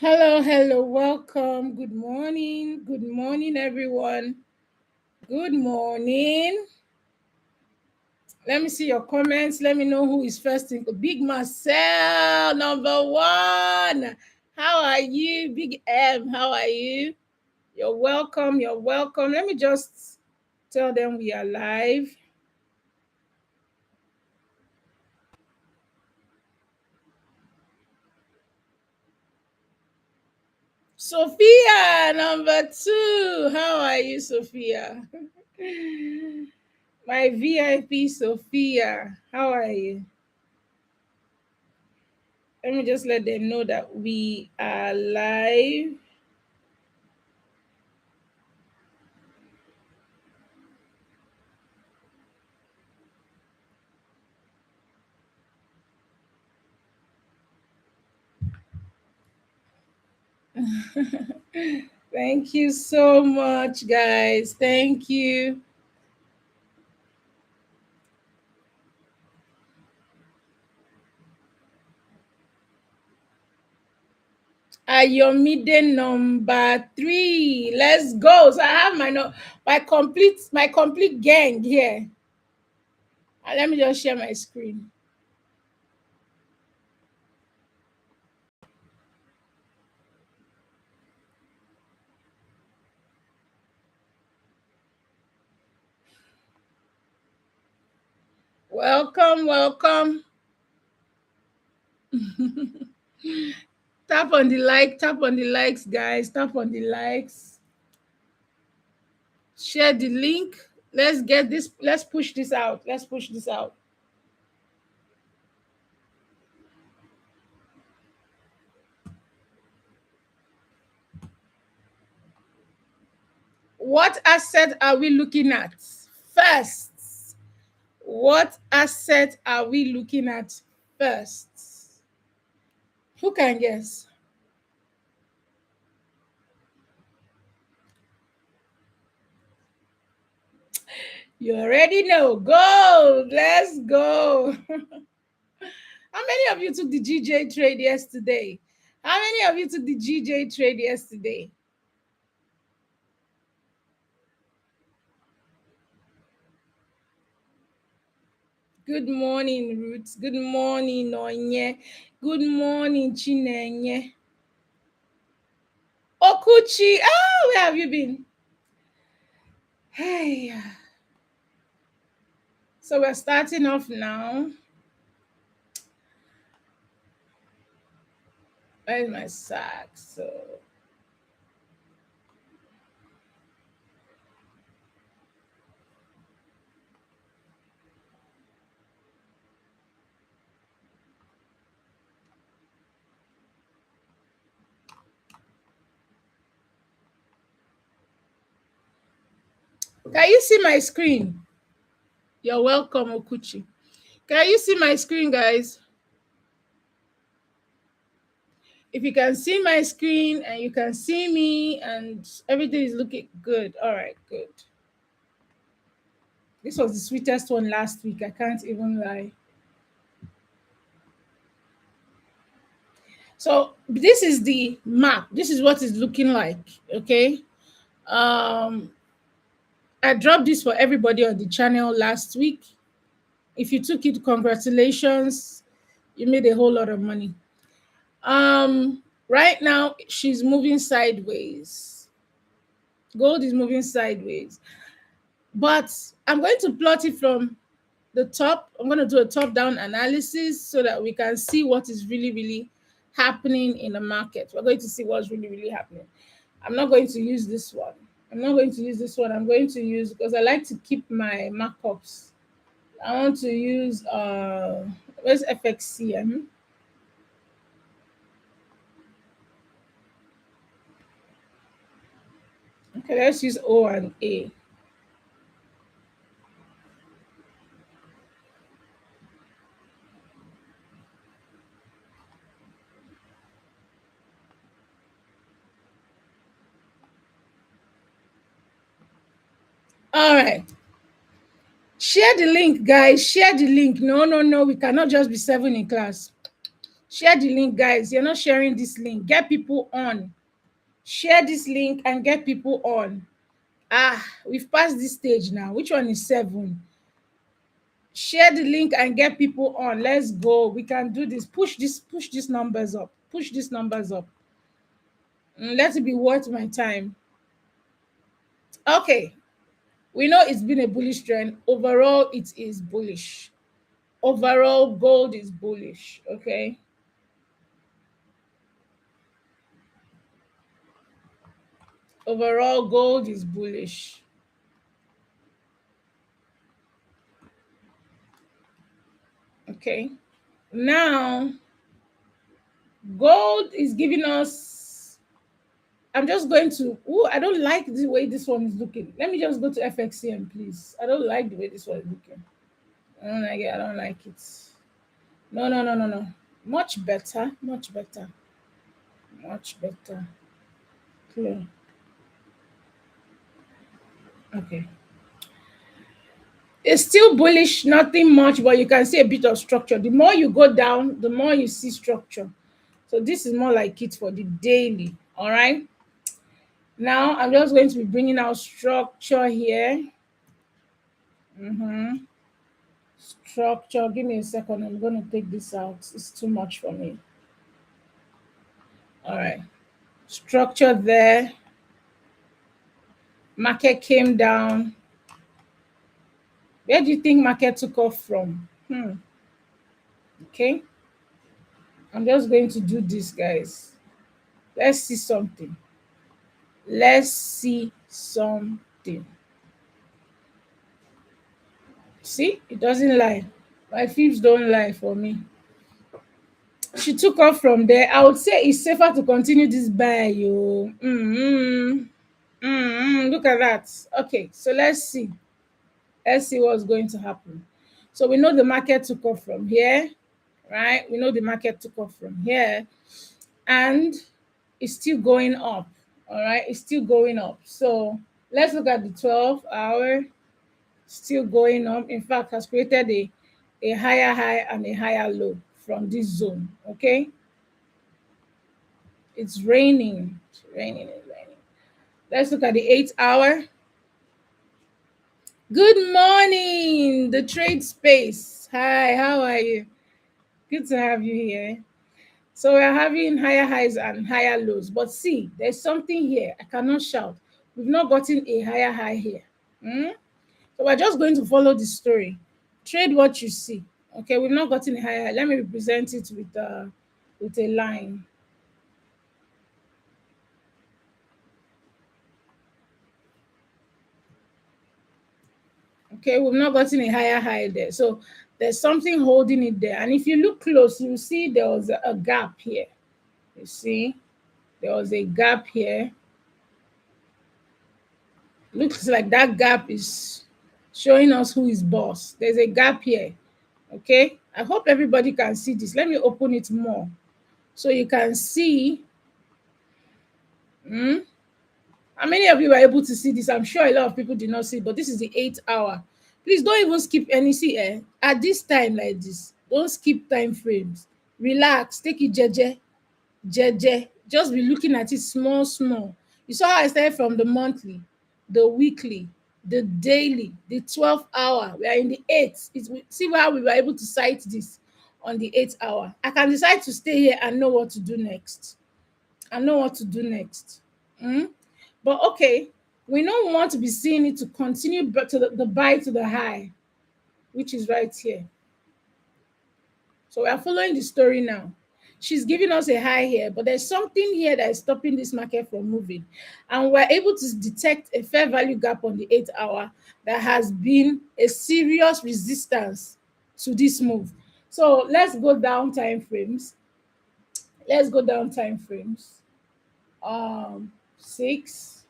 Hello, hello, welcome. Good morning, everyone. Good morning. Let me see your comments. Let me know who is first in. Big Marcel, number one. How are you? Big M, how are you? You're welcome. You're welcome. Let me just tell them we are live. Sophia, number two. How are you, Sophia? My VIP Sophia, how are you? Let me just let them know that we are live. Thank you so much, guys. Thank you. Ayomide number three. Let's go. So I have my complete gang here. Let me just share my screen. Welcome, welcome. Tap on the likes, guys. Tap on the likes. Share the link. Let's push this out. Let's push this out. What asset are we looking at first? What asset are we looking at first? Who can guess? You already know. Go. Let's go. How many of you took the GJ trade yesterday? How many of you took the GJ trade yesterday? Good morning, Roots. Good morning, Onye. Good morning, Chinenye. Okuchi. Ah, where have you been? Hey. So we're starting off now. Where's my sack? So can you see my screen? You're welcome, Okuchi. Can you see my screen, guys? If you can see my screen and you can see me and everything is looking good. All right, good. This was the sweetest one last week. I can't even lie. So this is the map. This is what it's looking like. Okay. Um, I dropped this for everybody on the channel last week. If you took it, congratulations. You made a whole lot of money. Right now she's moving sideways. Gold is moving sideways. But I'm going to plot it from the top. I'm going to do a top-down analysis so that we can see what is really, really happening in the market. We're going to see what's really, really happening. I'm not going to use this one. I'm not going to use this one. I'm going to use, because I like to keep my markups. I want to use where's FXCM? Okay, let's use O and A. All right. Share the link, guys. Share the link. No, no, no. We cannot just be seven in class. Share the link, guys. You're not sharing this link. Get people on. Share this link and get people on. We've passed this stage now. Which one is 7? Share the link and get people on. Let's go. We can do this. Push these numbers up. Push these numbers up. Let it be worth my time. Okay. We know it's been a bullish trend. Overall, it is bullish. Overall, gold is bullish. Okay. Overall, gold is bullish. Okay. Now, gold is giving us. I'm just going to. I don't like the way this one is looking. Let me just go to FXCM, please. I don't like the way this one is looking. I don't like it. I don't like it. No, no, no, no, no. Much better. Much better. Much better. Clear. Okay. It's still bullish, nothing much, but you can see a bit of structure. The more you go down, the more you see structure. So this is more like it for the daily. All right. Now I'm just going to be bringing out structure here. Structure. Give me a second. I'm going to take this out. It's too much for me. All right. Structure there. Market came down. Where do you think market took off from? Okay. I'm just going to do this, guys. Let's see something. Let's see something. See, it doesn't lie. My fibs don't lie for me. She took off from there. I would say it's safer to continue this buy, yo. Look at that. Okay, so let's see. Let's see what's going to happen. So we know the market took off from here, right? We know the market took off from here, and it's still going up. All right, it's still going up. So let's look at the 12-hour. Still going up. In fact, has created a higher high and a higher low from this zone. Okay, it's raining. It's raining. It's raining. Let's look at the 8-hour. Good morning, the trade space. Hi, how are you? Good to have you here. So we're having higher highs and higher lows. But see, there's something here. I cannot shout. We've not gotten a higher high here. So we're just going to follow the story. Trade what you see. Okay, we've not gotten a higher high. Let me represent it with a line. Okay, we've not gotten a higher high there. So there's something holding it there. And if you look close, you see there was a gap here. You see, there was a gap here. Looks like that gap is showing us who is boss. There's a gap here. Okay, I hope everybody can see this. Let me open it more so you can see. How many of you were able to see this? I'm sure a lot of people did not see, but this is the 8-hour. Please don't even skip any. See, at this time like this, don't skip time frames. Relax, take it jeje. Just be looking at it small. You saw how I started from the monthly, the weekly, the daily, the 12-hour. We are in the 8th. See how we were able to cite this on the 8-hour. I can decide to stay here and know what to do next. But okay, we don't want to be seeing it to continue to the buy to the high, which is right here. So we are following the story now. She's giving us a high here, but there's something here that is stopping this market from moving. And we're able to detect a fair value gap on the 8-hour that has been a serious resistance to this move. So let's go down time frames. 6,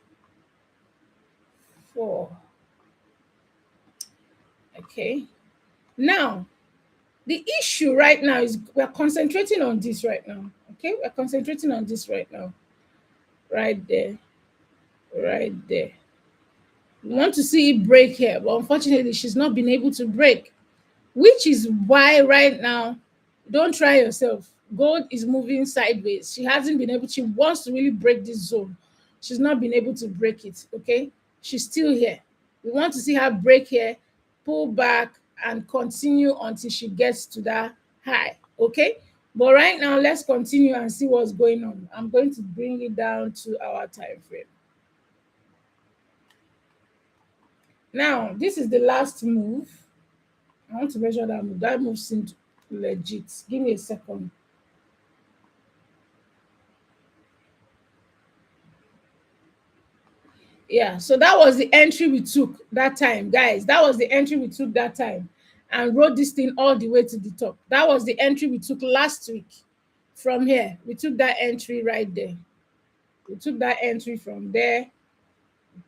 4. Okay. Now, the issue right now is we're concentrating on this right now. Okay, we're concentrating on this right now. Right there. We want to see it break here, but unfortunately, she's not been able to break, which is why right now, don't try yourself. Gold is moving sideways. She hasn't been able, she wants to really break this zone. She's not been able to break it. Okay. She's still here. We want to see her break here, pull back, and continue until she gets to that high. Okay. But right now, let's continue and see what's going on. I'm going to bring it down to our time frame. Now, this is the last move. I want to measure that move. That move seemed legit. Give me a second. Yeah, so that was the entry we took that time, guys. That was the entry we took that time and rode this thing all the way to the top. That was the entry we took last week from here. We took that entry right there. We took that entry from there.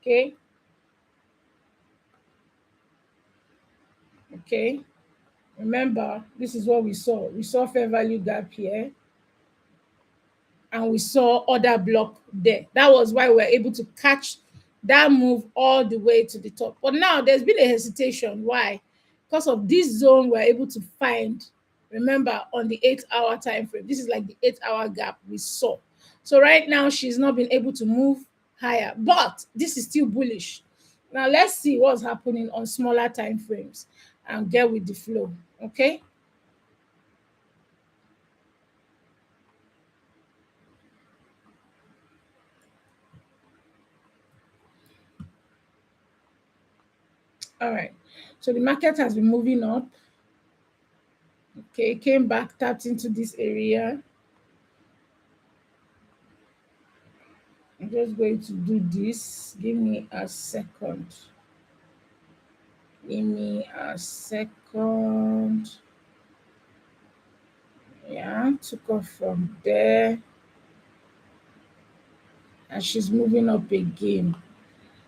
Okay. Okay. Remember, this is what we saw. We saw fair value gap here and we saw order block there. That was why we were able to catch that move all the way to the top. But now there's been a hesitation. Why? Because of this zone we're able to find, remember, on the 8 hour time frame. This is like the 8 hour gap we saw. So right now she's not been able to move higher, but this is still bullish. Now let's see what's happening on smaller time frames and get with the flow. Okay. All right. So the market has been moving up. Okay, came back, tapped into this area. I'm just going to do this. Give me a second. Give me a second. Yeah, took off from there. And she's moving up again.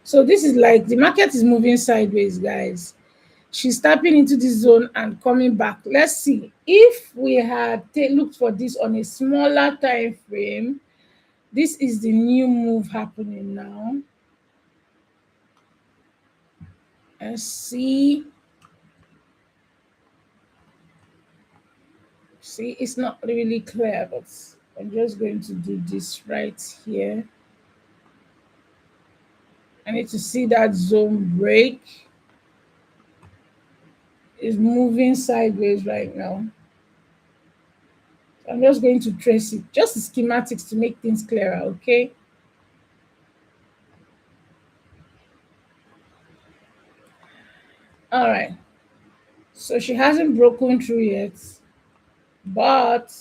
So this is like the market is moving sideways, guys. She's tapping into this zone and coming back. Let's see if we had looked for this on a smaller time frame. This is the new move happening now. Let's see. See, it's not really clear, but I'm just going to do this right here. I need to see that zone break. It's moving sideways right now. I'm just going to trace it, just the schematics to make things clearer, okay? All right. So she hasn't broken through yet, but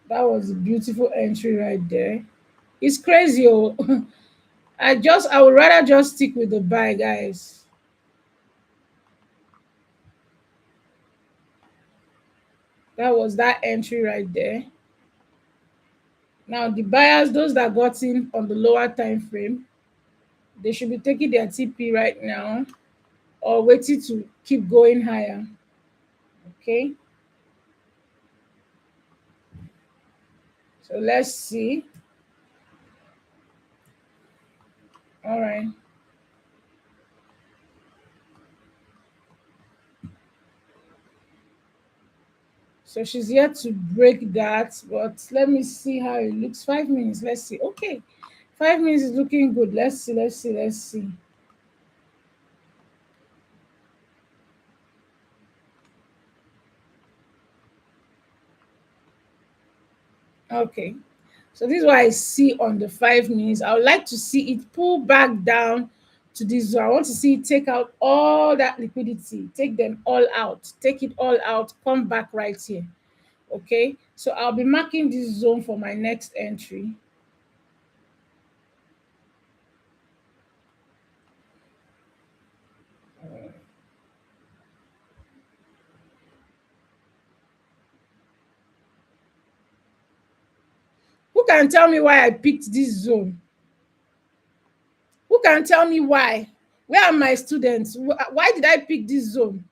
that was a beautiful entry right there. It's crazy. Oh. I would rather just stick with the buy, guys. That was that entry right there. Now the buyers, those that got in on the lower time frame, they should be taking their TP right now or waiting to keep going higher. Okay. So let's see. All right. So she's yet to break that, but let me see how it looks. 5 minutes. Let's see. Okay. 5 minutes is looking good. Let's see. Let's see. Let's see. Okay. So this is what I see on the 5 minutes. I would like to see it pull back down to this zone. I want to see it take out all that liquidity, take them all out, take it all out, come back right here. Okay. So I'll be marking this zone for my next entry. Who can tell me why I picked this zone? Who can tell me why? Where are my students? Why did I pick this zone?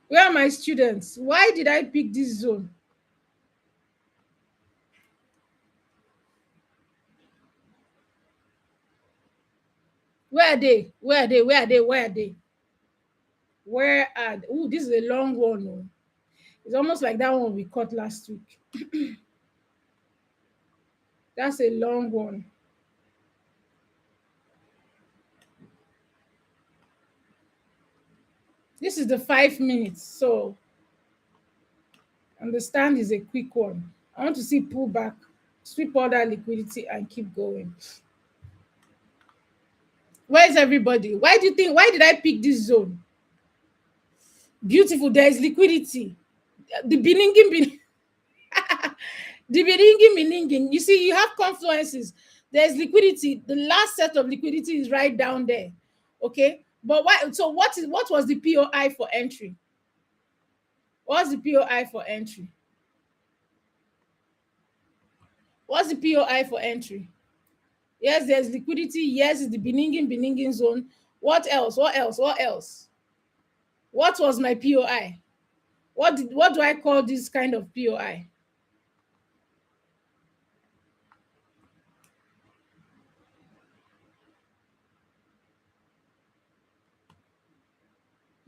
Where are my students? Why did I pick this zone? Where are they? Where are they? Where are they? Where are they? Where are they? Ooh, this is a long one. Oh. It's almost like that one we caught last week. That's a long one. This is the 5 minutes. So understand is a quick one. I want to see pullback, sweep all that liquidity and keep going. Where is everybody? Why do you think? Why did I pick this zone? Beautiful. There is liquidity. The bininging, the bininging. You see, you have confluences. There's liquidity. The last set of liquidity is right down there. Okay. But why? So what was the POI for entry? What's the POI for entry? What's the POI for entry? Yes, there's liquidity. Yes, it's the beninging zone. What else? What else? What else? What was my POI? What do I call this kind of POI?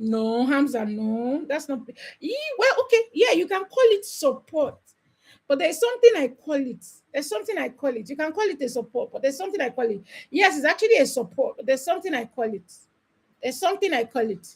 No, Hamza, no, that's not. Well, okay, yeah, you can call it support, but there's something I call it. There's something I call it. You can call it a support, but there's something I call it. Yes, it's actually a support, but there's something I call it. There's something I call it.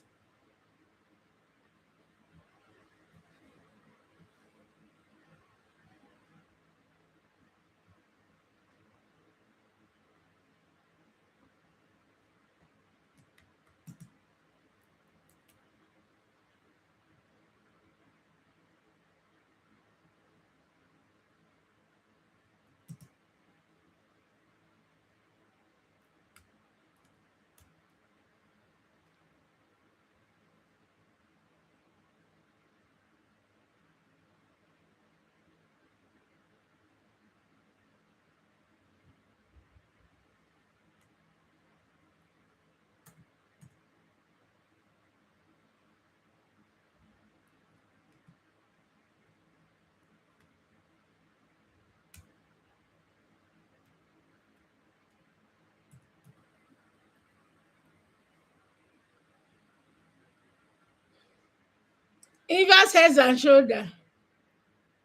Inverse heads and shoulder.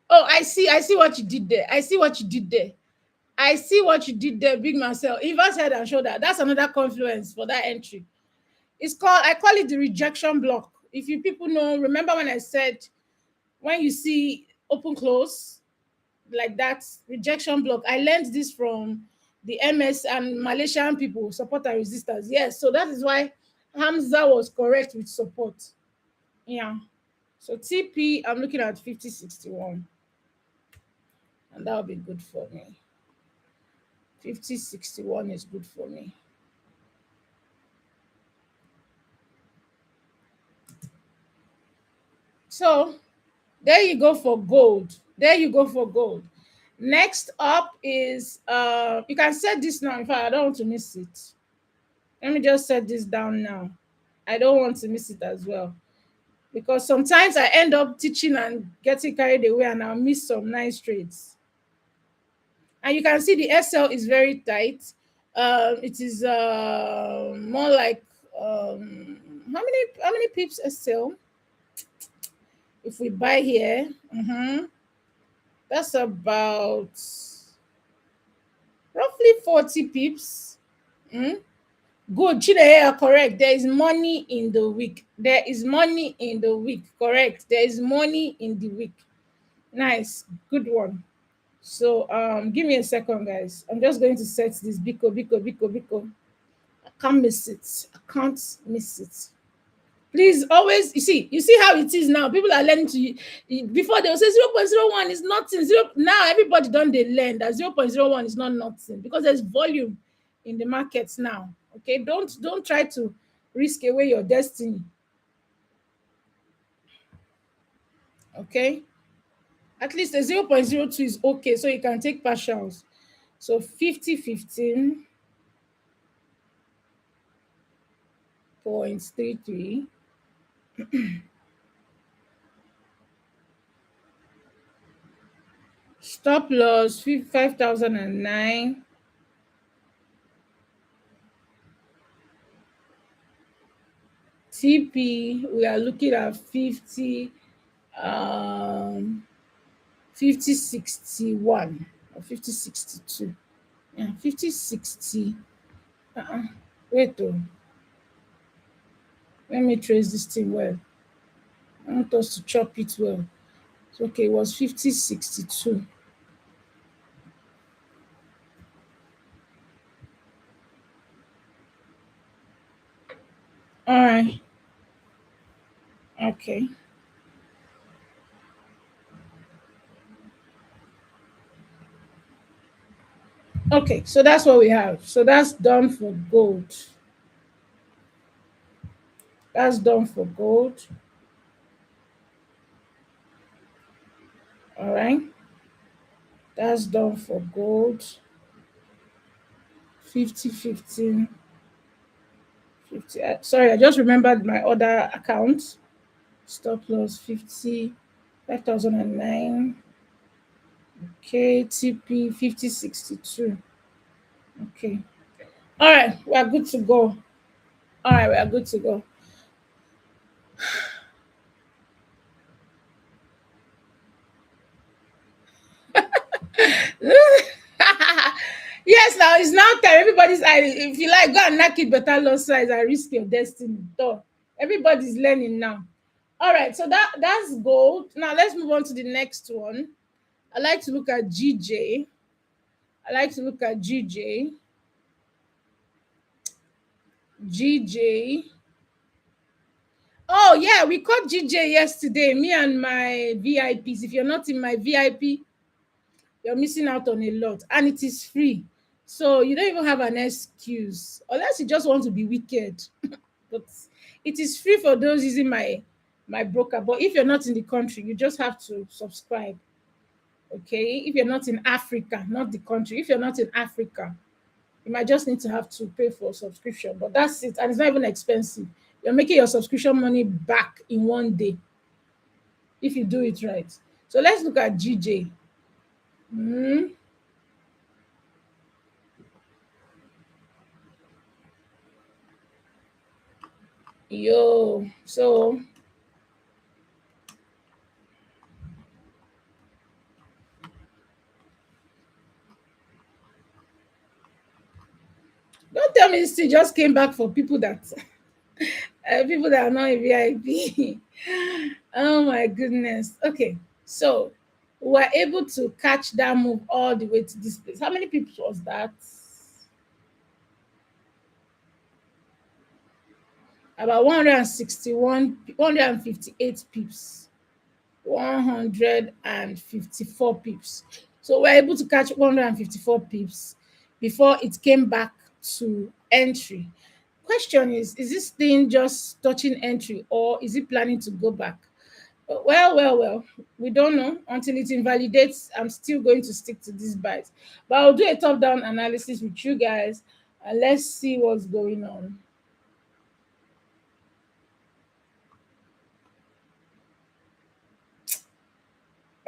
Oh, I see what you did there. I see what you did there. I see what you did there, Big Marcel. Inverse head and shoulder. That's another confluence for that entry. It's called, I call it the rejection block. If you people know, remember when I said when you see open close like that, rejection block. I learned this from the MS and Malaysian people, support and resistance. Yes, so that is why Hamza was correct with support. Yeah. So TP, I'm looking at 5061, and that'll be good for me. 5061 is good for me. So there you go for gold. There you go for gold. Next up is you can set this now. In fact, I don't want to miss it. Let me just set this down now. I don't want to miss it as well. Because sometimes I end up teaching and getting carried away and I'll miss some nice trades. And you can see the SL is very tight. It is more like how many pips SL? If we buy here, that's about roughly 40 pips. Good, Chineye, you're correct. There is money in the week. There is money in the week. Correct. There is money in the week. Nice, good one. So give me a second, guys. I'm just going to set this Biko. I can't miss it. I can't miss it. Please always you see how it is now. People are learning to before they will say 0.01 is nothing. Now everybody done they learn that 0.01 is not nothing because there's volume in the markets now. Okay, don't try to risk away your destiny. Okay, at least a 0.02 is okay, so you can take partials. So 5015.33. Stop loss 5,009. TP, we are looking at 50, 5061 or 5062. Yeah, 5060. Wait, oh, let me trace this thing well. I want us to chop it well. So, okay, it was 5062. All right. Okay. Okay, so that's what we have. So that's done for gold. That's done for gold. All right. That's done for gold. 50, 15, 50. Sorry, I just remembered my other account. Stop loss 50, 5,009. Okay, TP 5062. Okay. All right, we are good to go. All right, we are good to go. Yes, now it's now time. Everybody's if you like, go and knock it better loss size and risk your destiny. Duh. Everybody's learning now. All right, so that's gold. Now let's move on to the next one. I like to look at GJ. I like to look at GJ. GJ. Oh yeah, we caught GJ yesterday. Me and my VIPs. If you're not in my VIP, you're missing out on a lot, and it is free. So you don't even have an excuse, unless you just want to be wicked. But it is free for those using my broker. But if you're not in the country, you just have to subscribe. Okay, if you're not in Africa, not the country, if you're not in Africa, you might just need to have to pay for a subscription, but that's it, and it's not even expensive. You're making your subscription money back in one day if you do it right. So let's look at GJ. Hmm. Yo, so don't tell me this thing just came back for people that are not in VIP. Oh my goodness. Okay, so we were able to catch that move all the way to this place. How many pips was that? About 161, 158 pips, 154 pips. So we're able to catch 154 pips before it came back to entry. Question is this thing just touching entry or is it planning to go back? Well, we don't know until it invalidates. I'm still going to stick to this buys, but I'll do a top down analysis with you guys and let's see what's going on.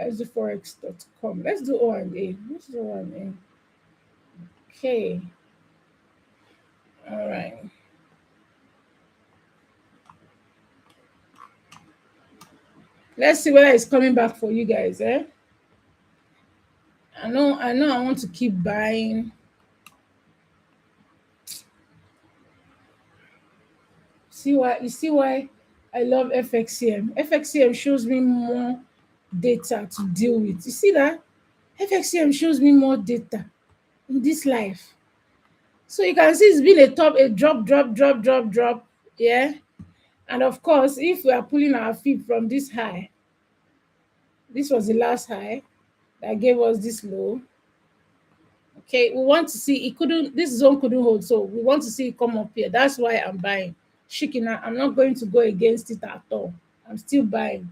Let's do forex.com. Let's do O&A. Let's do O&A. Okay. All right. Let's see whether it's coming back for you guys, eh? I know I want to keep buying. You see why I love FXCM. FXCM shows me more data to deal with. You see that? FXCM shows me more data in this life. So you can see it's been a drop, drop, drop, drop, drop. Yeah. And of course, if we are pulling our feet from this high, this was the last high that gave us this low. Okay, we want to see it couldn't, this zone couldn't hold, so we want to see it come up here. That's why I'm buying. Shikina, I'm not going to go against it at all. I'm still buying.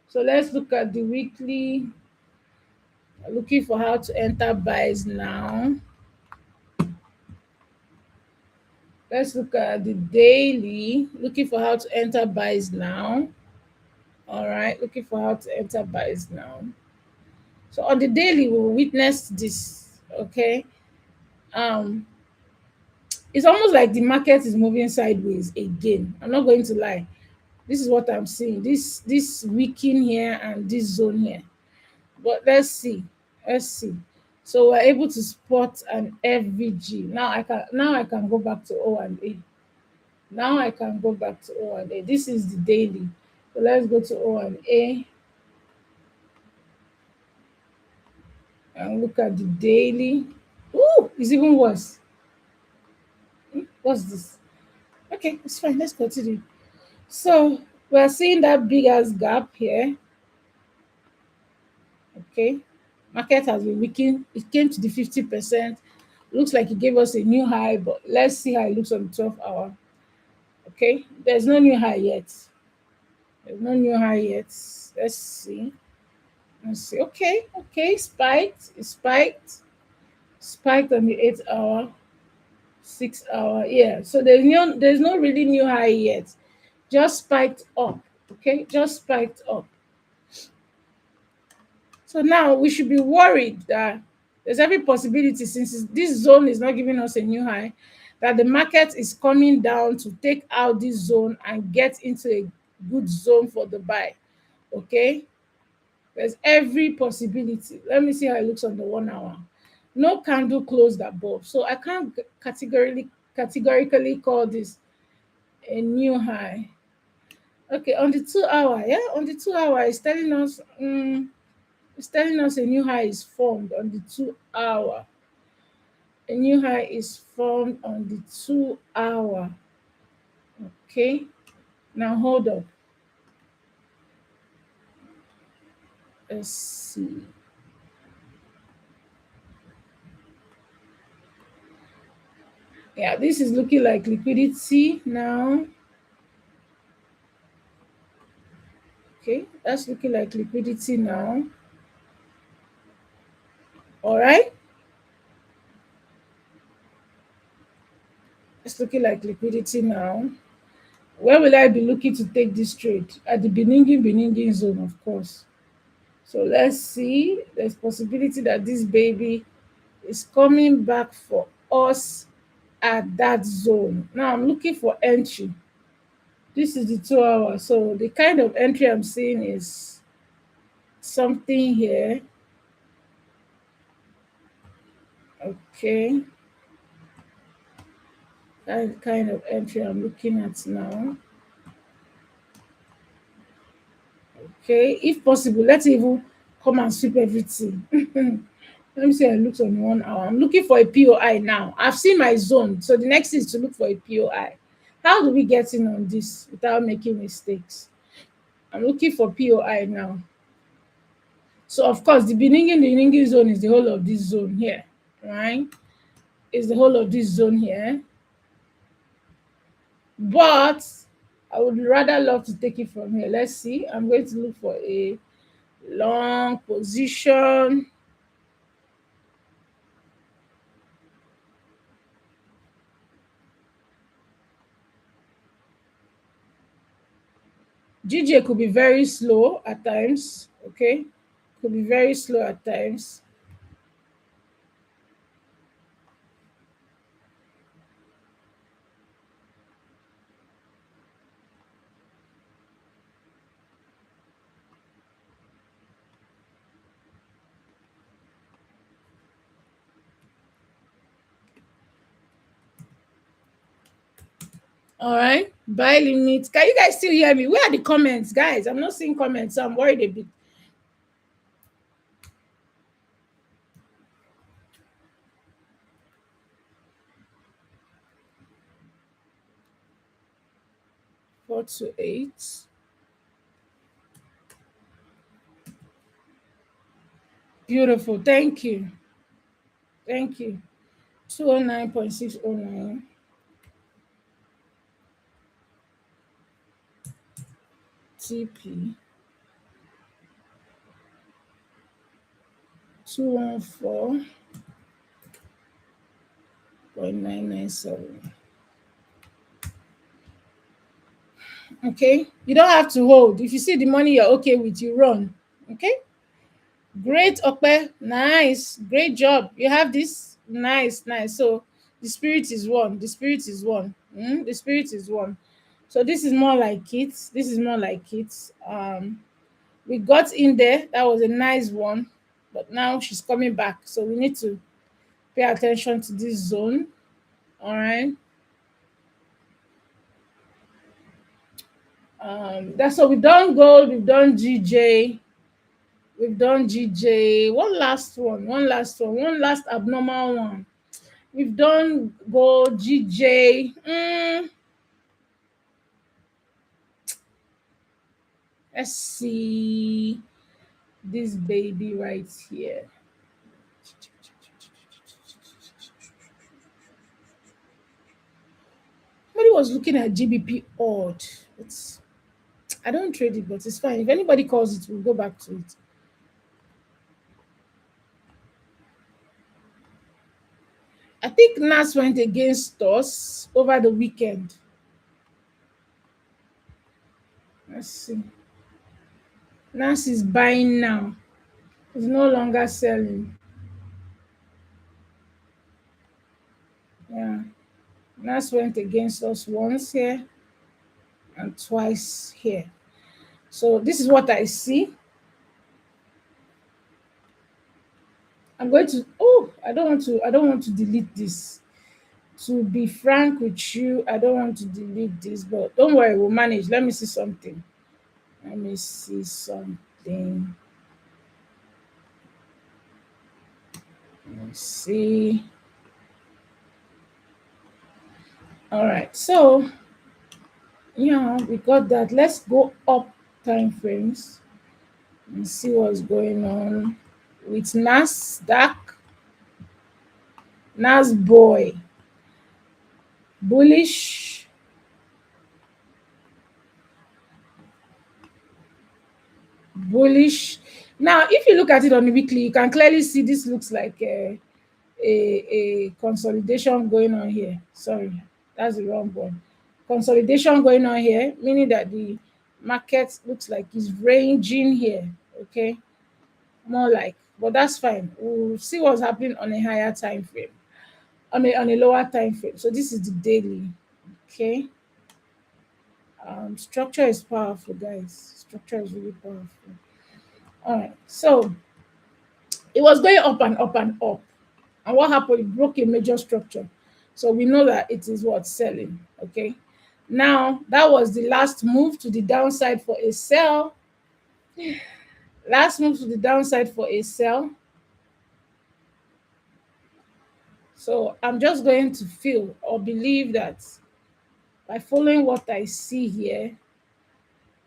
So let's look at the weekly. Looking for how to enter buys now. Let's look at the daily. Looking for how to enter buys now. All right, looking for how to enter buys now. So on the daily, we will witness this. Okay. Um, it's almost like the market is moving sideways again. I'm not going to lie. This is what I'm seeing. This weekend here and this zone here. But let's see. Let's see. So we're able to spot an FVG. Now I can go back to O and A. Now I can go back to O and A. This is the daily. So let's go to O and A and look at the daily. Ooh, it's even worse. What's this? Okay, it's fine. Let's continue. So we're seeing that big ass gap here. Okay. Market has been weakening. It came to the 50%. Looks like it gave us a new high, but let's see how it looks on the 12 hour. Okay. There's no new high yet. There's no new high yet. Let's see. Let's see. Okay. Okay. Spiked. It spiked. Spiked on the 8 hour, 6 hour. Yeah. So there's no really new high yet. Just spiked up. Okay. Just spiked up. So now we should be worried that there's every possibility, since this zone is not giving us a new high, that the market is coming down to take out this zone and get into a good zone for the buy. Okay, there's every possibility. Let me see how it looks on the 1 hour. No candle closed above, so I can't categorically call this a new high. Okay, on the 2 hour, yeah, on the 2 hour, it's telling us a new high is formed on the 2 hour. A new high is formed on the 2 hour. Okay. Now hold up. Let's see. Yeah, this is looking like liquidity now. Okay, that's looking like liquidity now. All right. It's looking like liquidity now. Where will I be looking to take this trade? At the Beningin zone, of course. So let's see. There's possibility that this baby is coming back for us at that zone. Now I'm looking for entry. This is the 2 hour. So the kind of entry I'm seeing is something here. Okay. That kind of entry I'm looking at now. Okay. If possible, let's even come and sweep everything. Let me see how it looks on 1 hour. I'm looking for a POI now. I've seen my zone. So the next is to look for a POI. How do we get in on this without making mistakes? I'm looking for POI now. So of course, the Beningin zone is the whole of this zone here, right? Is the whole of this zone here. But I would rather love to take it from here. Let's see. I'm going to look for a long position. GJ could be very slow at times. Okay, could be very slow at times. All right, buy limit. Can you guys still hear me? Where are the comments, guys? I'm not seeing comments, so I'm worried a bit. Four to eight. Beautiful. Thank you. Thank you. 209.609. TP 214.997. Okay, you don't have to hold. If you see the money you're okay with, you run. Okay, Great, Okpe. Nice. Great job. You have this. Nice, nice. So the spirit is one. The spirit is one. The spirit is one. So this is more like it. This is more like it. We got in there. That was a nice one. But now she's coming back. So we need to pay attention to this zone. All right. That's so we've done gold, we've done GJ, we've done GJ. One last one, one last one, one last abnormal one. We've done gold, GJ. Let's see this baby right here. Somebody was looking at GBP odd. It's I don't trade it, but it's fine. If anybody calls it, we'll go back to it. I think NAS went against us over the weekend. Let's see. NAS is buying now. It's no longer selling. Yeah. NAS went against us once here and twice here. So this is what I see. I'm going to I don't want to delete this. To be frank with you, I don't want to delete this, but don't worry, we'll manage. Let me see something. Let me see something. Let me see. All right, so yeah, we got that. Let's go up time frames and see what's going on with Nasdaq. Nasboy bullish, bullish. Now, if you look at it on the weekly, you can clearly see this looks like a consolidation going on here. Sorry, that's the wrong one. Consolidation going on here, meaning that the market looks like it's ranging here. Okay, more like, but that's fine. We'll see what's happening on a higher time frame, on a lower time frame. So this is the daily. Okay. Structure is powerful, guys. Structure is really powerful. All right. So it was going up and up and up. And what happened? It broke a major structure. So we know that it is what selling. Okay. Now that was the last move to the downside for a sell. Last move to the downside for a sell. So I'm just going to feel or believe that by following what I see here,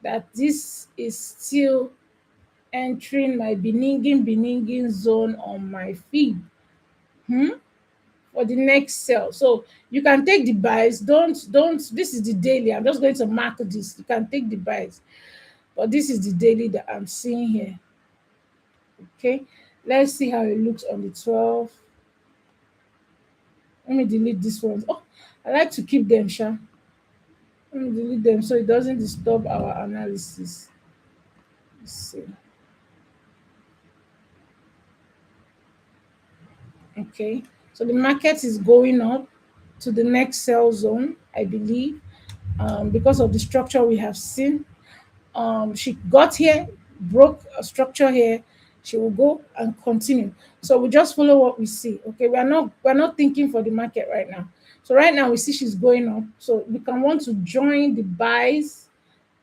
that this is still entering my beninging zone on my feed for the next sell. So you can take the buys. Don't this is the daily. I'm just going to mark this. You can take the buys, but this is the daily that I'm seeing here. Okay, let's see how it looks on the 12th. Let me delete this one. Oh, I like to keep them, Sha. Let me delete them so it doesn't disturb our analysis. Let's see. Okay, so the market is going up to the next sell zone, I believe, because of the structure we have seen. She got here, broke a structure here. She will go and continue. So we just follow what we see. Okay, we're not thinking for the market right now. So right now we see she's going up. So we can want to join the buys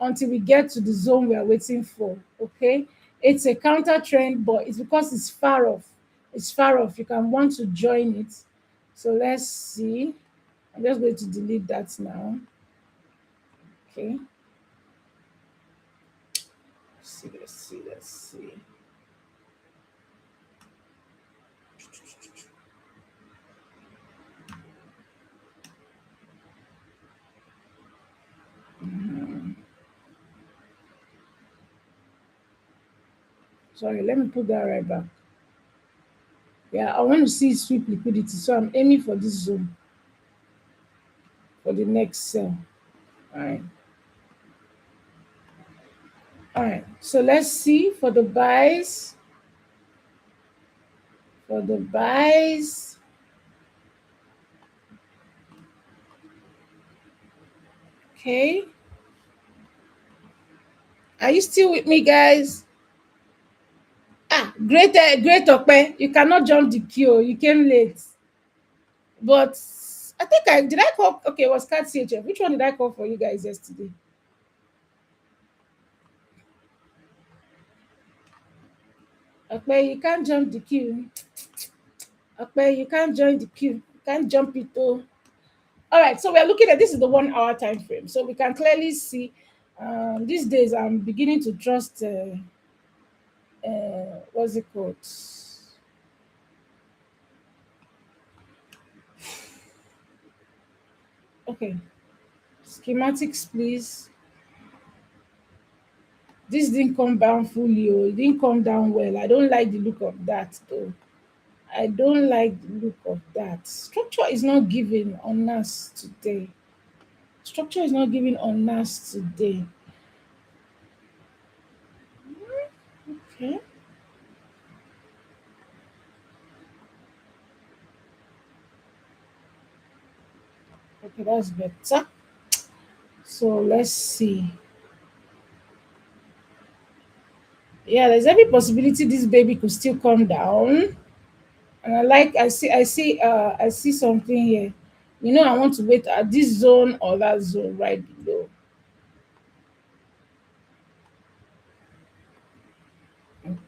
until we get to the zone we are waiting for. Okay, it's a counter trend, but it's because it's far off. It's far off. You can want to join it. So let's see. I'm just going to delete that now. Okay. Let's see. Sorry, let me put that right back. Yeah, I want to see sweep liquidity, so I'm aiming for this zone for the next sell. All right. All right. So let's see for the buys. for the buys. Okay. Are you still with me, guys? Great Okpe. You cannot jump the queue. You came late. But I think I did I call okay, it was Cat CHF. Which one did I call for you guys yesterday? Okpe, you can't jump the queue. Okpe, you can't join the queue. You can't jump it though. All right, so we're looking at this is the 1 hour time frame. So we can clearly see these days I'm beginning to trust what's it called? Okay, schematics, please. This didn't come down fully, oh, it didn't come down well. I don't like the look of that though. I don't like the look of that. Structure is not giving on us today. Structure is not giving on us today. Okay. Okay, that's better. So let's see. Yeah, there's every possibility this baby could still come down. And I see something here. I want to wait at this zone or that zone right below.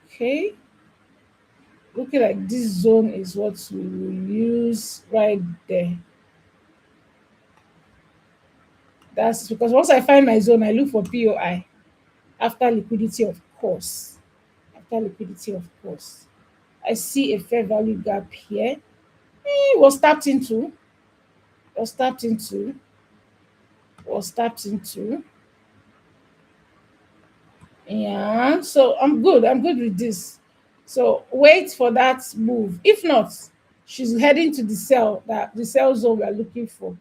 Okay. Looking like this zone is what we will use right there. That's because once I find my zone, I look for POI after liquidity, of course. After liquidity, of course. I see a fair value gap here. Was tapped into, was tapped into, was tapped into. Yeah, so I'm good. I'm good with this. So wait for that move. If not, she's heading to the sell zone we are looking for.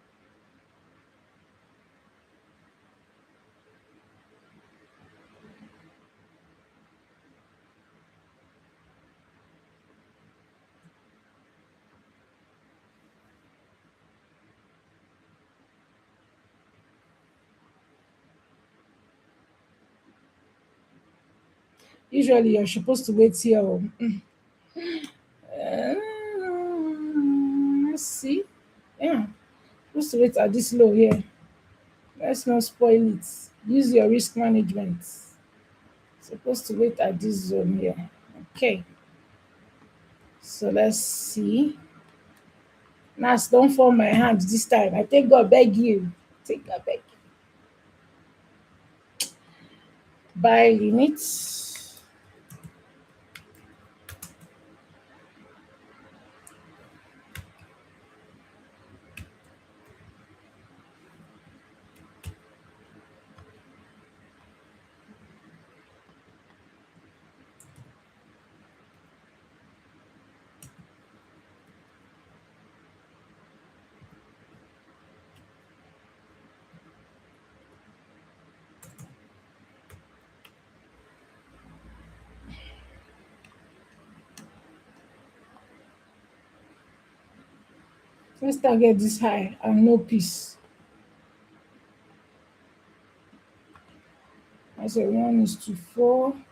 Usually, you're supposed to wait here. Let's see. Yeah, supposed to wait at this low here. Let's not spoil it. Use your risk management. Supposed to wait at this zone here. Okay. So let's see. Nas, don't fall my hand this time. I take God beg you. Take God beg you. Buy limits. Let's target this high and no peace. I said 1:4.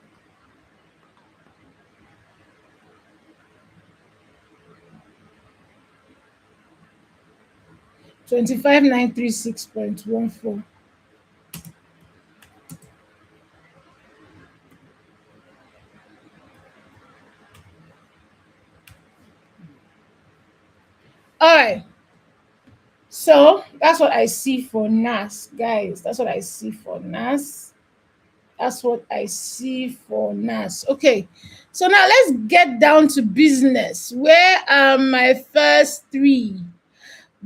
25936.14. All right. So that's what I see for NAS, guys. That's what I see for NAS. That's what I see for NAS. Okay. So now let's get down to business. Where are my first three?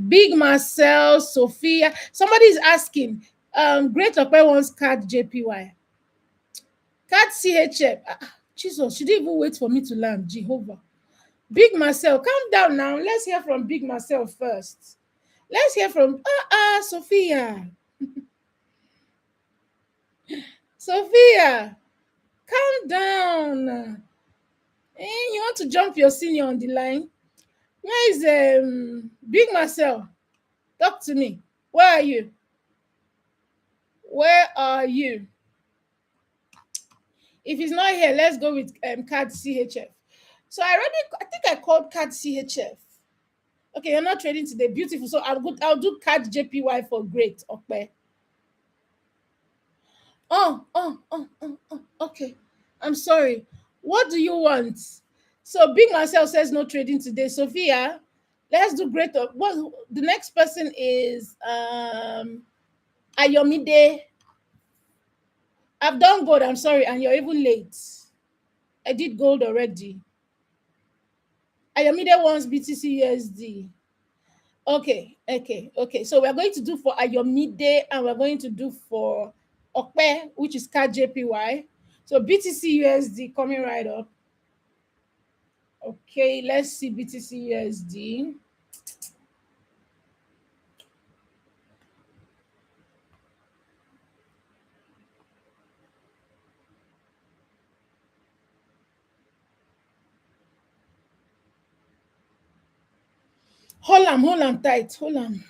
Big Marcel, Sophia. Somebody is asking, Great Okpe wants card JPY. Card CHF. Jesus, she didn't even wait for me to land. Jehovah. Big Marcel, calm down now. Let's hear from Big Marcel first. Let's hear from Sophia. Sophia, calm down. You want to jump your senior on the line? Where is Big Marcel? Talk to me. Where are you? Where are you? If he's not here, let's go with card CHF. So I think I called card CHF. Okay, you're not trading today. Beautiful. So I'll do card JPY for great. Okay. Okay. I'm sorry. What do you want? So Big Marcel says no trading today. Sophia, let's do great. What the next person is Ayomide. I've done gold, I'm sorry, and you're even late. I did gold already. Ayomide wants BTC USD. Okay. So we're going to do for Ayomide and we're going to do for Okpe, which is CAD JPY. So BTC USD coming right up. Okay, let's see BTC USD. Hold on tight. Hold on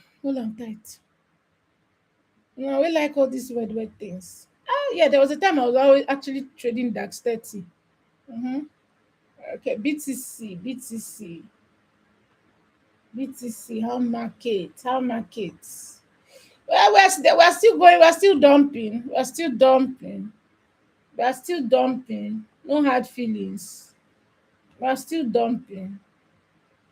tight. No, we like all these weird things. Yeah, there was a time I was always actually trading DAX 30. Mm-hmm. Okay, BTC, how markets? Well, we're still going, we're still dumping. No hard feelings. We're still dumping,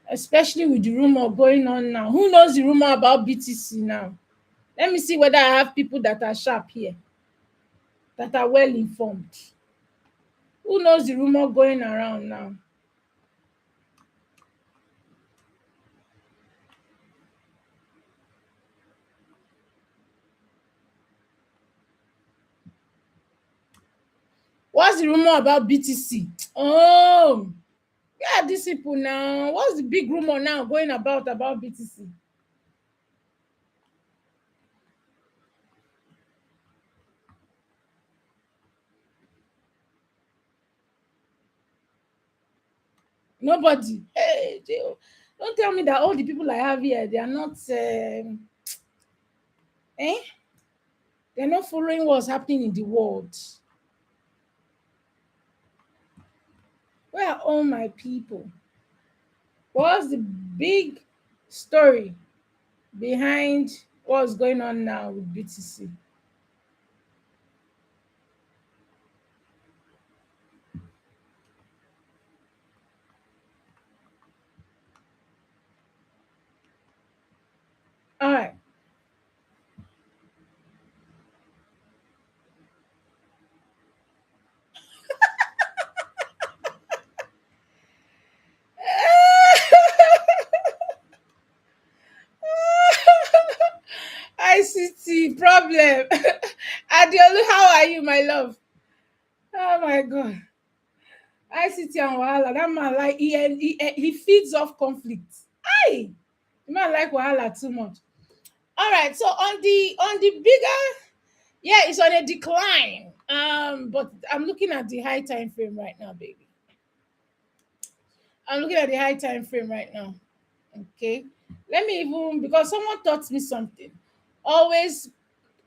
especially with the rumor going on now. Who knows the rumor about BTC now? Let me see whether I have people that are sharp here, that are well informed. Who knows the rumor going around now? What's the rumor about BTC? Oh, yeah, these people now. What's the big rumor now going about BTC? Nobody. Hey, don't tell me that all the people I have here, they are not, eh? They're not following what's happening in the world. Where are all my people? What's the big story behind what's going on now with BTC? All right. ICT problem. Adiolu, how are you, my love? Oh my God. ICT and Wahala. That man like he feeds off conflict. Aye. The man like Wahala too much. All right. So on the bigger, yeah, it's on a decline. But I'm looking at the high time frame right now, baby. I'm looking at the high time frame right now. Okay. Let me even because someone taught me something. Always,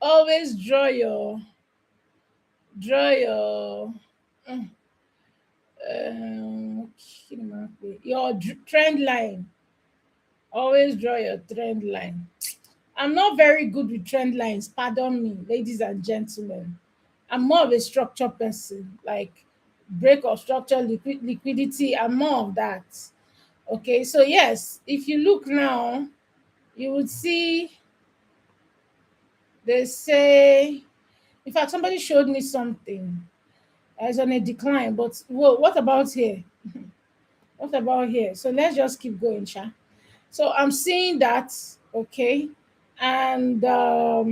always draw um, your trend line. Always draw your trend line. I'm not very good with trend lines. Pardon me, ladies and gentlemen. I'm more of a structure person, like break of structure, liquidity. I'm more of that. Okay, so yes, if you look now, you would see they say, in fact, somebody showed me something as on a decline, but well, what about here? What about here? So let's just keep going, Sha. So I'm seeing that, okay, and all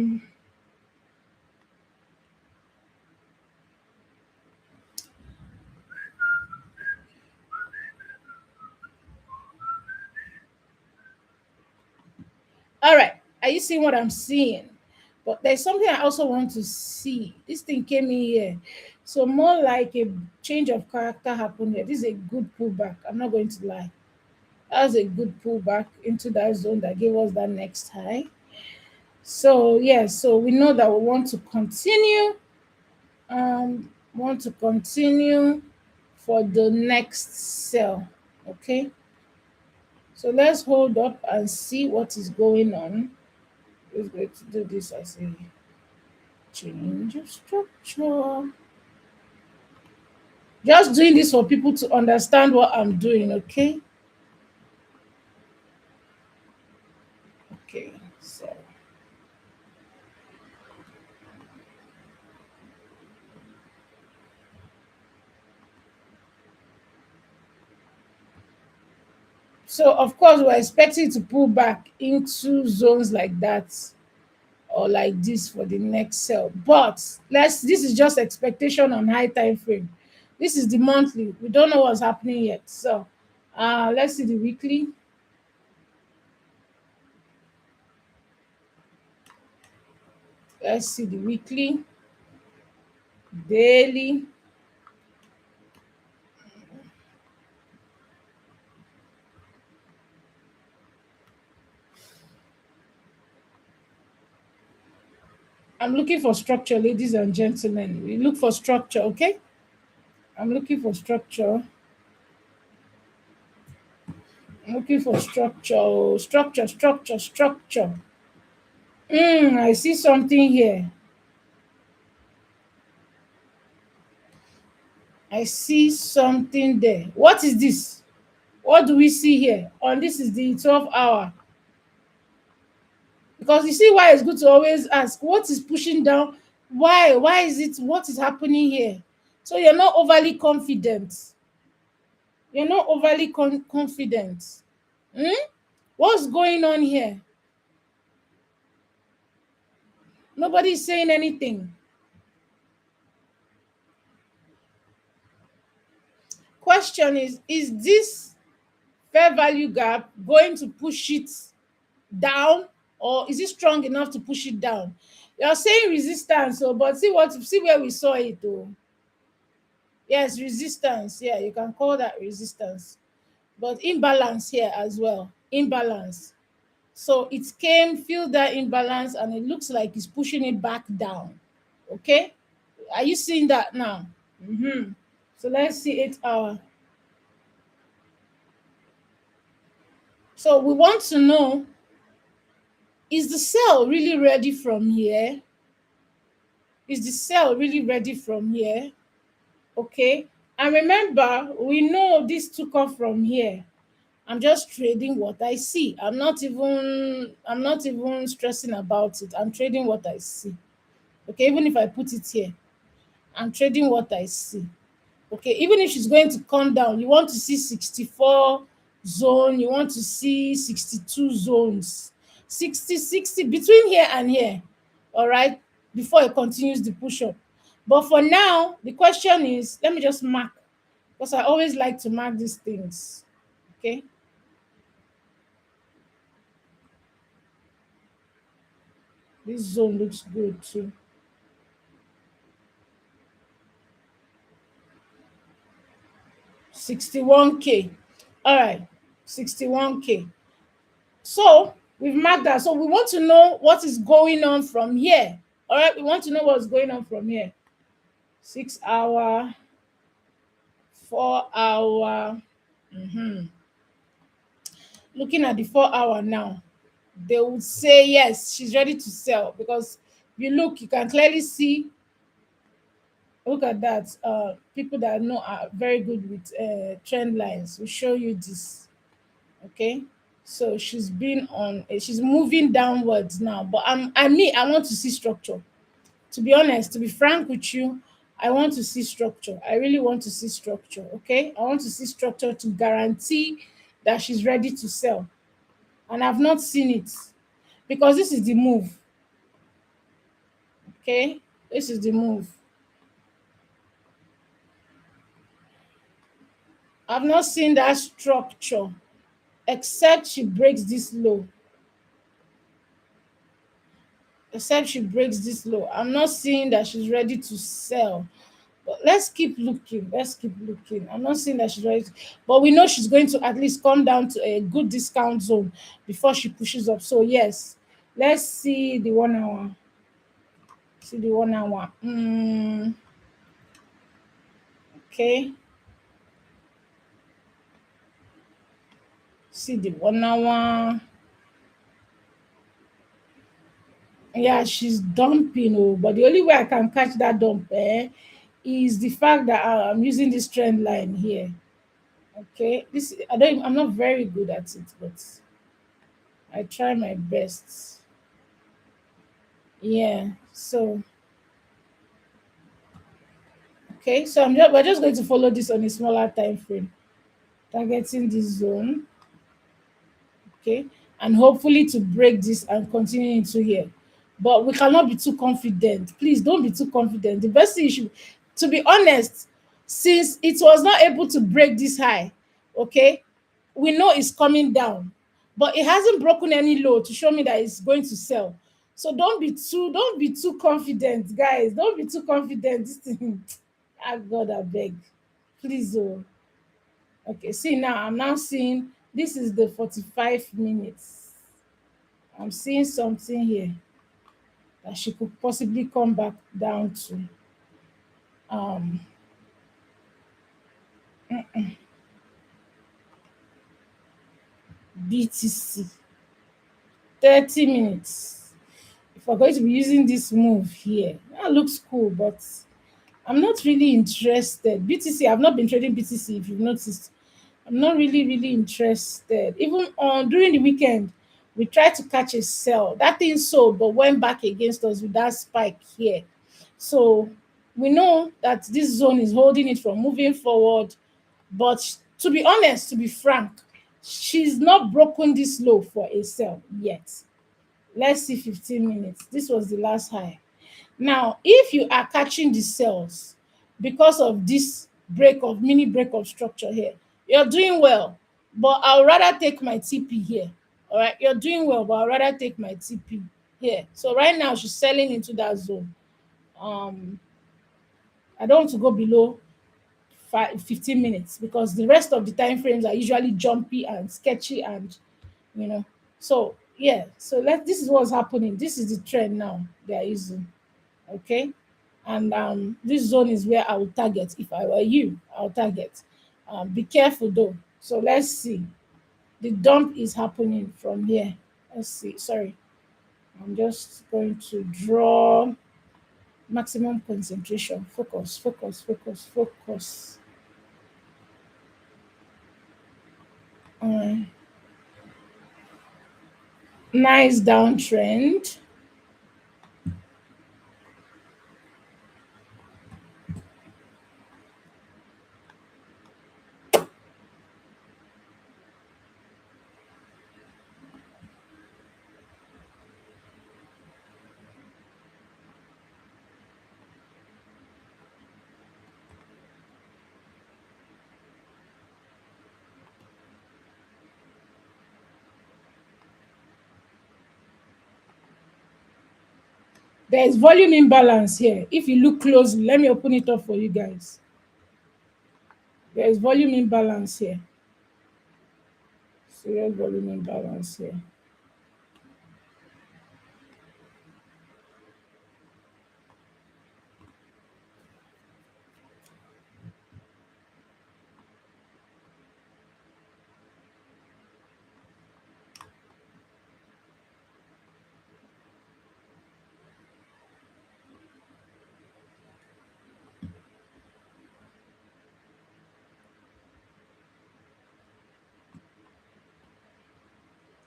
right. Are you seeing what I'm seeing? But there's something I also want to see. This thing came in here. So more like a change of character happened here. This is a good pullback. I'm not going to lie. That was a good pullback into that zone that gave us that next high. So yeah, so we know that we want to continue. Want to continue for the next sell. Okay. So let's hold up and see what is going on. We're going to do this as a change of structure. Just doing this for people to understand what I'm doing, okay? Okay, so of course we're expecting to pull back into zones like that or like this for the next sell. But this is just expectation on high time frame. This is the monthly. We don't know what's happening yet. So let's see the weekly. Let's see the weekly, daily. I'm looking for structure, ladies and gentlemen. We look for structure, okay? I'm looking for structure. I'm looking for structure. Structure. I see something here. I see something there. What is this? What do we see here? On this is the 12 hour. Because you see why it's good to always ask what is pushing down? Why? Why is it? What is happening here? So you're not overly confident. You're not overly confident. Hmm? What's going on here? Nobody's saying anything. Question is this fair value gap going to push it down, or is it strong enough to push it down? You're saying resistance, so but see where we saw it though. Yes, resistance. Yeah, you can call that resistance. But imbalance here as well. Imbalance. So it came, feel that imbalance, and it looks like it's pushing it back down. Okay? Are you seeing that now? Mm-hmm. So let's see 8 hour. So we want to know, is the sell really ready from here? Is the sell really ready from here? Okay. And remember, we know this took off from here. I'm just trading what I see. I'm not even stressing about it. I'm trading what I see. Okay, even if I put it here, I'm trading what I see. Okay, even if she's going to come down, you want to see 64 zone, you want to see 62 zones, 60 between here and here, all right, before it continues the push up. But for now, the question is, let me just mark, because I always like to mark these things. Okay, this zone looks good too. 61K. All right, 61K. So we've marked that. So we want to know what is going on from here. All right, we want to know what's going on from here. 6 hour, 4 hour. Looking at the 4 hour now, they would say yes, she's ready to sell, because you look, you can clearly see. Look at that. People that know are very good with trend lines will show you this. Okay, so she's moving downwards now, but I want to see structure. To be honest, to be frank with you, I want to see structure. I really want to see structure. Okay, I want to see structure to guarantee that she's ready to sell, and I've not seen it, because this is the move. Okay, this is the move. I've not seen that structure, except she breaks this low. Except she breaks this low, I'm not seeing that she's ready to sell. But let's keep looking. Let's keep looking. I'm not saying that she's ready, but we know she's going to at least come down to a good discount zone before she pushes up. So yes, let's see the 1 hour. See the 1 hour. Okay. See the 1 hour. Yeah, she's dumping. Oh, but the only way I can catch that dump is the fact that I'm using this trend line here. Okay, this I'm not very good at it, but I try my best. Yeah. So okay, so we're just going to follow this on a smaller time frame, targeting this zone. Okay, and hopefully to break this and continue into here. But we cannot be too confident. Please don't be too confident. The best thing you should, to be honest, since it was not able to break this high, okay, we know it's coming down, but it hasn't broken any low to show me that it's going to sell. So don't be too confident, guys. Don't be too confident. This thing, ah, God, I beg, please. Oh, okay. See now, I'm now seeing this is the 45 minutes. I'm seeing something here that she could possibly come back down to. Um, BTC 30 minutes. If we're going to be using this move here, that looks cool, but I'm not really interested. BTC, I've not been trading BTC if you've noticed. I'm not really interested. Even on during the weekend, we tried to catch a sell. That thing sold but went back against us with that spike here. So we know that this zone is holding it from moving forward. But to be honest, to be frank, she's not broken this low for a sell yet. Let's see 15 minutes. This was the last high. Now, if you are catching the cells because of this mini break of structure here, you're doing well. But I'll rather take my TP here. All right, you're doing well, but I'll rather take my TP here. So right now she's selling into that zone. Um, I don't want to go below 15 minutes because the rest of the time frames are usually jumpy and sketchy and you know. So yeah, so this is what's happening. This is the trend now they are using. Okay, and this zone is where I will target. If I were you, I'll target. Be careful though. So let's see, the dump is happening from here. Let's see, sorry, I'm just going to draw maximum concentration. Focus, focus, focus, focus. Nice downtrend. There is volume imbalance here. If you look closely, let me open it up for you guys. There is volume imbalance here. Serious volume imbalance here.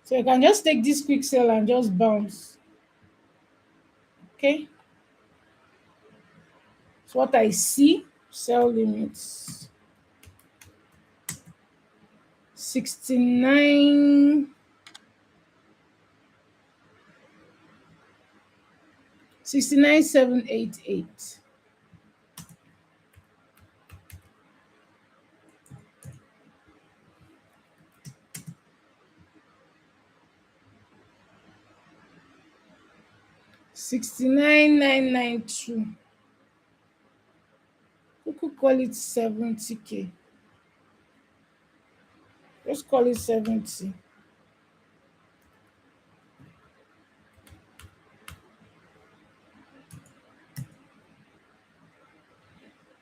So you can just take this quick sell and just bounce. Okay. So what I see, sell limits 69, 69,788. Sixty-nine nine nine two. We could call it 70K. Let's call it 70.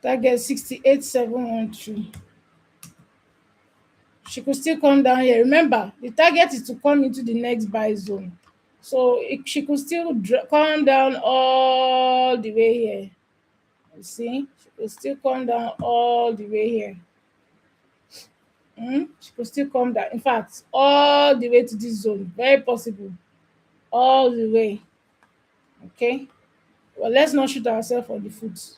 Target 68,713. She could still come down here. Remember, the target is to come into the next buy zone. So she could still come down all the way here. You see, she could still come down all the way here. She could still come down. In fact, all the way to this zone. Very possible. All the way. Okay. Well, let's not shoot ourselves on the foot.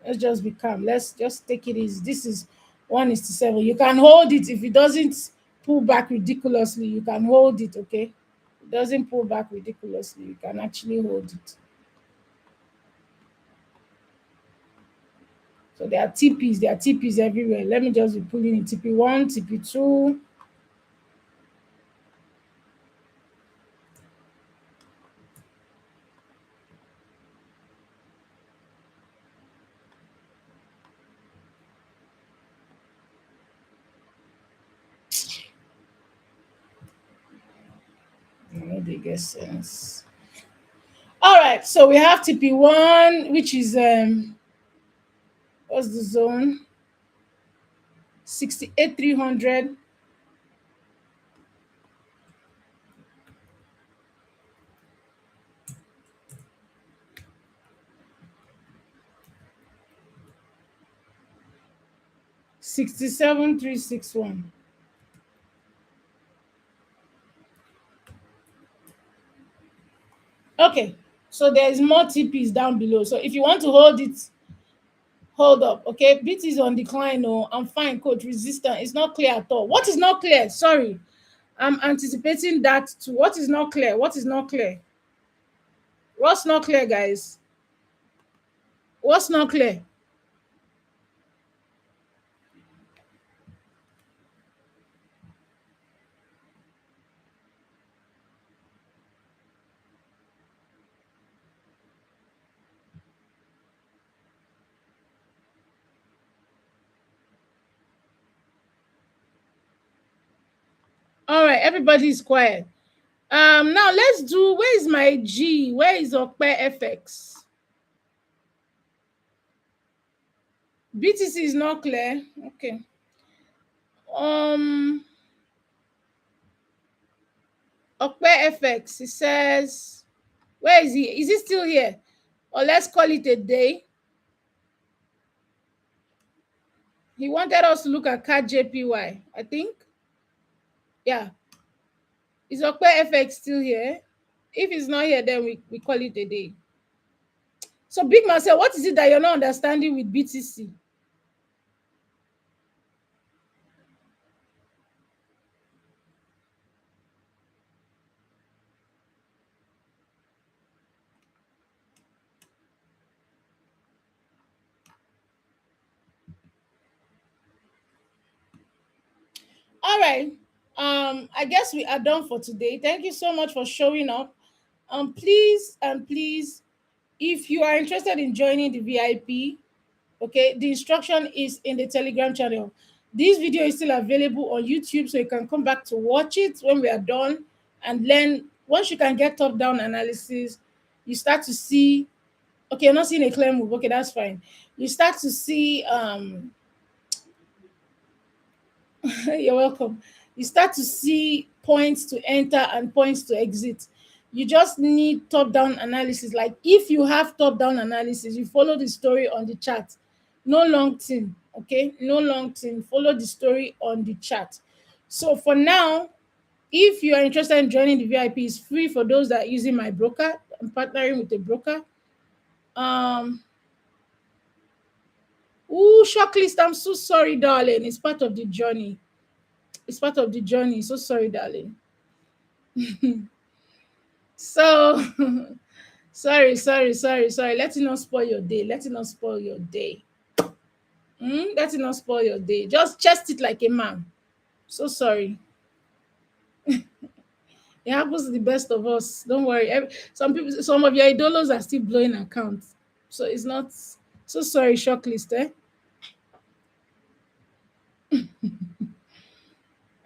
Let's just be calm. Let's just take it easy. This is 1:7. You can hold it if it doesn't pull back ridiculously. You can hold it, okay? It doesn't pull back ridiculously. You can actually hold it. So there are TPs everywhere. Let me just be pulling in TP1, TP2. No, they get sense. All right, so we have TP1, which is what's the zone? 68,300. $67,361. Okay, so there's more TPs down below. So if you want to hold it, hold up. Okay, BT is on decline. Oh, I'm fine, coach. Resistance. It's not clear at all. What is not clear? Sorry, I'm anticipating that too. What is not clear? What is not clear? What's not clear, guys? What's not clear? All right, everybody is quiet. Now let's do. Where is my G? Where is Okpe FX? BTC is not clear. Okay. Okpe FX. It says, where is he? Is he still here? Or let's call it a day. He wanted us to look at CAD JPY, I think. Yeah. Is Okpe FX still here? If it's not here, then we call it a day. So Big Marcel, what is it that you're not understanding with BTC? All right. I guess we are done for today. Thank you so much for showing up. Please and please, if you are interested in joining the VIP, okay, the instruction is in the Telegram channel. This video is still available on YouTube, so you can come back to watch it when we are done. And then once you can get top-down analysis, you start to see, okay, you're not seeing a clear move. Okay, that's fine. You start to see, you're welcome. You start to see points to enter and points to exit. You just need top-down analysis. Like if you have top-down analysis, you follow the story on the chart. No long thing, okay? No long thing. Follow the story on the chart. So for now, if you are interested in joining the VIP, it's free for those that are using my broker. I'm partnering with a broker. Shortlist. I'm so sorry, darling. It's part of the journey. It's part of the journey. So sorry, darling. So sorry. Let it not spoil your day. Let it not spoil your day. Let it not spoil your day. Just chest it like a man. So sorry. It happens to the best of us. Don't worry. Some people, some of your idolos are still blowing accounts. So it's not. So sorry, shortlist.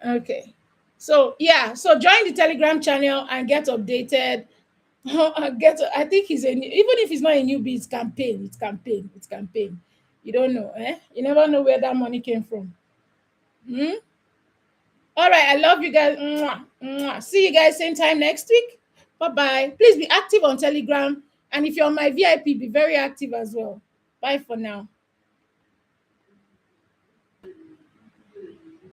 Okay. So yeah, so join the Telegram channel and get updated. I think he's even if he's not a newbie, it's campaign. It's campaign. It's campaign. You don't know, eh? You never know where that money came from. Hmm? All right, I love you guys. Mwah, mwah. See you guys same time next week. Bye bye. Please be active on Telegram, and if you're on my VIP, be very active as well. Bye for now.